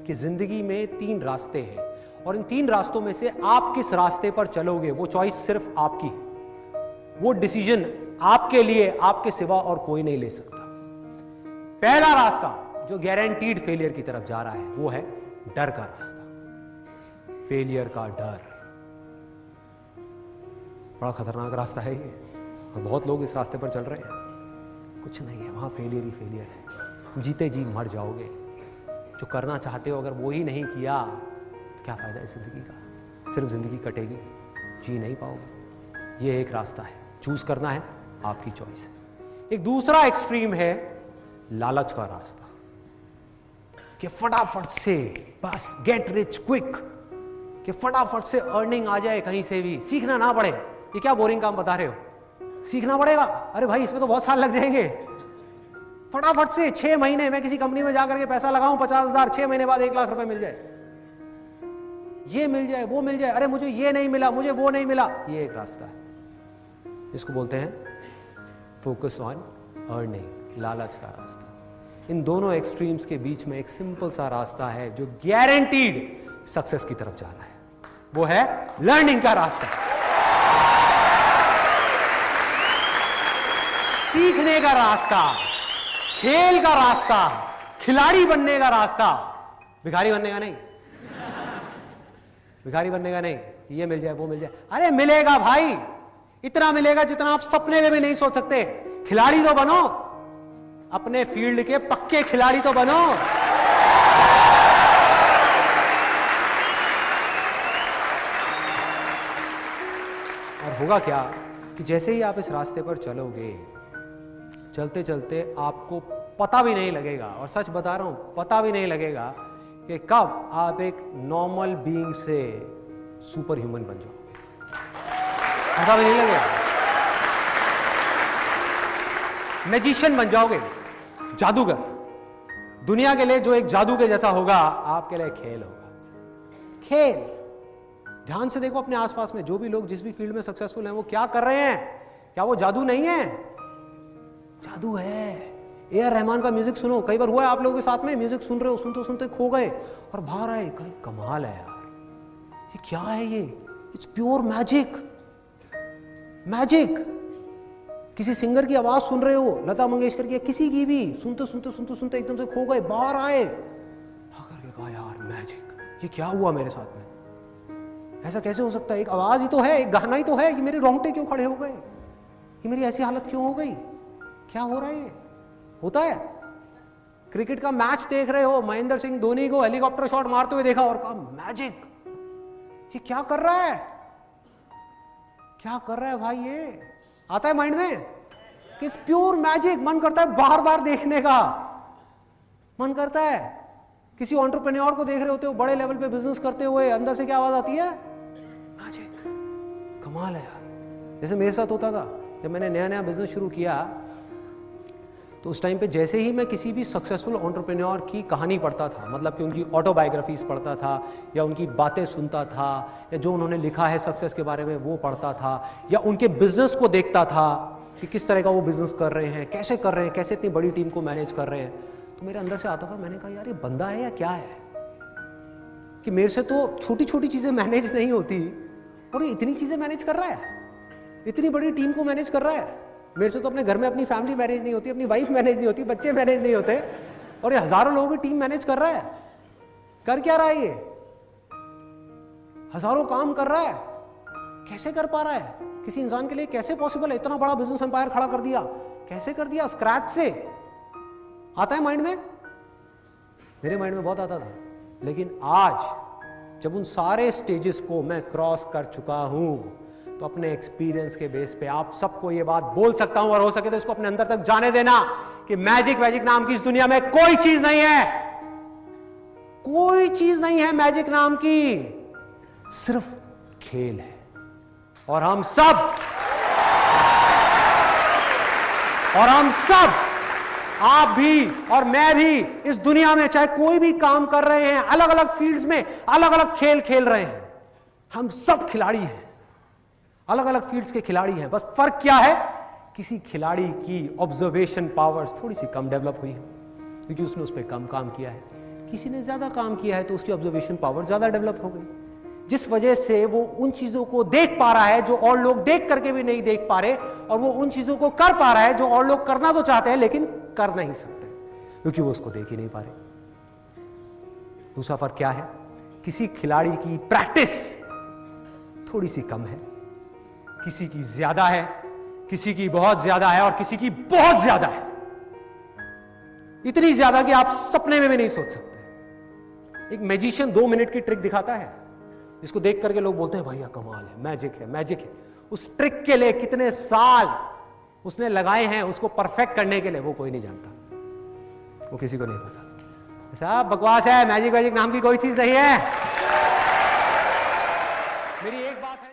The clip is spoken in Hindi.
कि जिंदगी में 3 रास्ते हैं और इन 3 रास्तों में से आप किस रास्ते पर चलोगे वो चॉइस सिर्फ आपकी है। वो डिसीजन आपके लिए आपके सिवा और कोई नहीं ले सकता। पहला रास्ता जो गारंटीड फेलियर की तरफ जा रहा है वो है डर का रास्ता। फेलियर का डर बड़ा खतरनाक रास्ता है ये, और बहुत लोग इस रास्ते पर चल रहे हैं। कुछ नहीं है वहां, फेलियर ही फेलियर है। जीते जी मर जाओगे। जो करना चाहते हो अगर वो ही नहीं किया तो क्या फायदा है जिंदगी का? सिर्फ जिंदगी कटेगी, जी नहीं पाओगे। ये एक रास्ता है, चूज करना है, आपकी चॉइस है। एक दूसरा एक्सट्रीम है लालच का रास्ता, कि फटाफट से बस गेट रिच क्विक, कि फटाफट से अर्निंग आ जाए कहीं से भी, सीखना ना पड़े। ये क्या बोरिंग काम बता रहे हो, सीखना पड़ेगा? अरे भाई इसमें तो बहुत साल लग जाएंगे। फटाफट से 6 महीने में किसी कंपनी में जाकर के पैसा लगाऊं 50,000, 6 महीने बाद 1 लाख रुपए मिल जाए, ये मिल जाए, वो मिल जाए, अरे मुझे ये नहीं मिला, मुझे वो नहीं मिला। ये एक रास्ता है, इसको बोलते हैं फोकस ऑन अर्निंग, लालच का रास्ता। इन दोनों एक्सट्रीम्स के बीच में एक सिंपल सा रास्ता है जो गारंटीड सक्सेस की तरफ जा रहा है, वो है लर्निंग का रास्ता, सीखने का रास्ता, खेल का रास्ता, खिलाड़ी बनने का रास्ता। भिखारी बनने का नहीं, भिखारी बनने का नहीं, ये मिल जाए वो मिल जाए। अरे मिलेगा भाई, इतना मिलेगा जितना आप सपने में भी नहीं सोच सकते। खिलाड़ी तो बनो, अपने फील्ड के पक्के खिलाड़ी तो बनो। और होगा क्या कि जैसे ही आप इस रास्ते पर चलोगे, चलते चलते आपको पता भी नहीं लगेगा, और सच बता रहा हूं, पता भी नहीं लगेगा कि कब आप एक नॉर्मल बीइंग से सुपर ह्यूमन बन जाओगे। पता भी नहीं लगेगा, मैजिशियन बन जाओगे, जादूगर। दुनिया के लिए जो एक जादू के जैसा होगा, आपके लिए खेल होगा। खेल, ध्यान से देखो अपने आसपास में जो भी लोग जिस भी फील्ड में सक्सेसफुल हैं वो क्या कर रहे हैं। क्या वो जादू नहीं है? जादू है। ए आर रहमान का म्यूजिक सुनो, कई बार हुआ है आप लोगों के साथ में, म्यूजिक सुन रहे हो, सुनते सुनते खो गए और बाहर आए, कमाल है यार, ये क्या है ये, इट्स प्योर मैजिक। मैजिक। किसी सिंगर की आवाज सुन रहे हो, लता मंगेशकर की, किसी की भी, सुनते सुनते सुनते सुनते एकदम से खो गए, बाहर आए, आकर के कहा यार मैजिक, ये क्या हुआ मेरे साथ में, ऐसा कैसे हो सकता है? एक आवाज ही तो है, एक गाना ही तो है, ये मेरे रोंगटे क्यों खड़े हो गए, ये मेरी ऐसी हालत क्यों हो गई, क्या हो रहा है? ये होता है। क्रिकेट का मैच देख रहे हो, महेंद्र सिंह धोनी को हेलीकॉप्टर शॉट मारते हुए देखा और कहा मैजिक, ये क्या कर रहा है, क्या कर रहा है भाई? ये आता है माइंड में कि इट्स प्योर मैजिक। मन करता है बार बार देखने का, मन करता है। किसी एंटरप्रेन्योर को देख रहे होते हो बड़े लेवल पे बिजनेस करते हुए, अंदर से क्या आवाज आती है? मैजिक। कमाल है यार। जैसे मेरे साथ होता था जब मैंने नया नया बिजनेस शुरू किया, तो उस टाइम पे जैसे ही मैं किसी भी सक्सेसफुल एंटरप्रेन्योर की कहानी पढ़ता था, मतलब कि उनकी ऑटोबायोग्राफीज पढ़ता था, या उनकी बातें सुनता था, या जो उन्होंने लिखा है सक्सेस के बारे में वो पढ़ता था, या उनके बिजनेस को देखता था कि किस तरह का वो बिजनेस कर रहे हैं, कैसे कर रहे हैं, कैसे इतनी बड़ी टीम को मैनेज कर रहे हैं, तो मेरे अंदर से आता था, मैंने कहा यार ये बंदा है या क्या है कि मेरे से तो छोटी छोटी चीजें मैनेज नहीं होती और ये इतनी चीजें मैनेज कर रहा है, इतनी बड़ी टीम को मैनेज कर रहा है। मेरे से तो अपने घर में अपनी फैमिली मैनेज नहीं होती, अपनी वाइफ मैनेज नहीं होती, बच्चे मैनेज नहीं होते, और ये हजारों लोगों की टीम मैनेज कर रहा है। कर क्या रहा है ये? हजारों काम कर रहा है, कैसे कर पा रहा है? किसी इंसान के लिए कैसे पॉसिबल है? इतना बड़ा बिजनेस एम्पायर खड़ा कर दिया, कैसे कर दिया? स्क्रैच से। आता है माइंड में? मेरे माइंड में बहुत आता था, लेकिन आज जब उन सारे स्टेजेस को मैं क्रॉस कर चुका हूं, तो अपने एक्सपीरियंस के बेस पे आप सबको ये बात बोल सकता हूं, और हो सके तो इसको अपने अंदर तक जाने देना कि मैजिक वैजिक नाम की इस दुनिया में कोई चीज नहीं है, कोई चीज नहीं है मैजिक नाम की, सिर्फ खेल है। और हम सब आप भी और मैं भी इस दुनिया में चाहे कोई भी काम कर रहे हैं, अलग अलग फील्ड्स में अलग अलग खेल खेल रहे हैं, हम सब खिलाड़ी हैं, अलग अलग फील्ड्स के खिलाड़ी हैं। बस फर्क क्या है? किसी खिलाड़ी की ऑब्जर्वेशन पावर्स थोड़ी सी कम डेवलप हुई है क्योंकि उसने उस पर कम काम किया है, किसी ने ज्यादा काम किया है तो उसकी ऑब्जर्वेशन पावर ज्यादा डेवलप हो गई, जिस वजह से वो उन चीजों को देख पा रहा है जो और लोग देख करके भी नहीं देख पा रहे, और वो उन चीजों को कर पा रहा है जो और लोग करना तो चाहते हैं लेकिन कर नहीं सकते क्योंकि वो उसको देख ही नहीं पा रहे। दूसरा फर्क क्या है? किसी खिलाड़ी की प्रैक्टिस थोड़ी सी कम है, किसी की ज्यादा है, किसी की बहुत ज्यादा है, और किसी की बहुत ज्यादा है, इतनी ज्यादा कि आप सपने में भी नहीं सोच सकते। एक मैजिशियन 2 मिनट की ट्रिक दिखाता है जिसको देख करके लोग बोलते हैं भैया कमाल है, मैजिक है, मैजिक है। उस ट्रिक के लिए कितने साल उसने लगाए हैं उसको परफेक्ट करने के लिए, वो कोई नहीं जानता, वो किसी को नहीं पता। साहब बकवास है, मैजिक वैजिक नाम की कोई चीज नहीं है। मेरी एक बात है।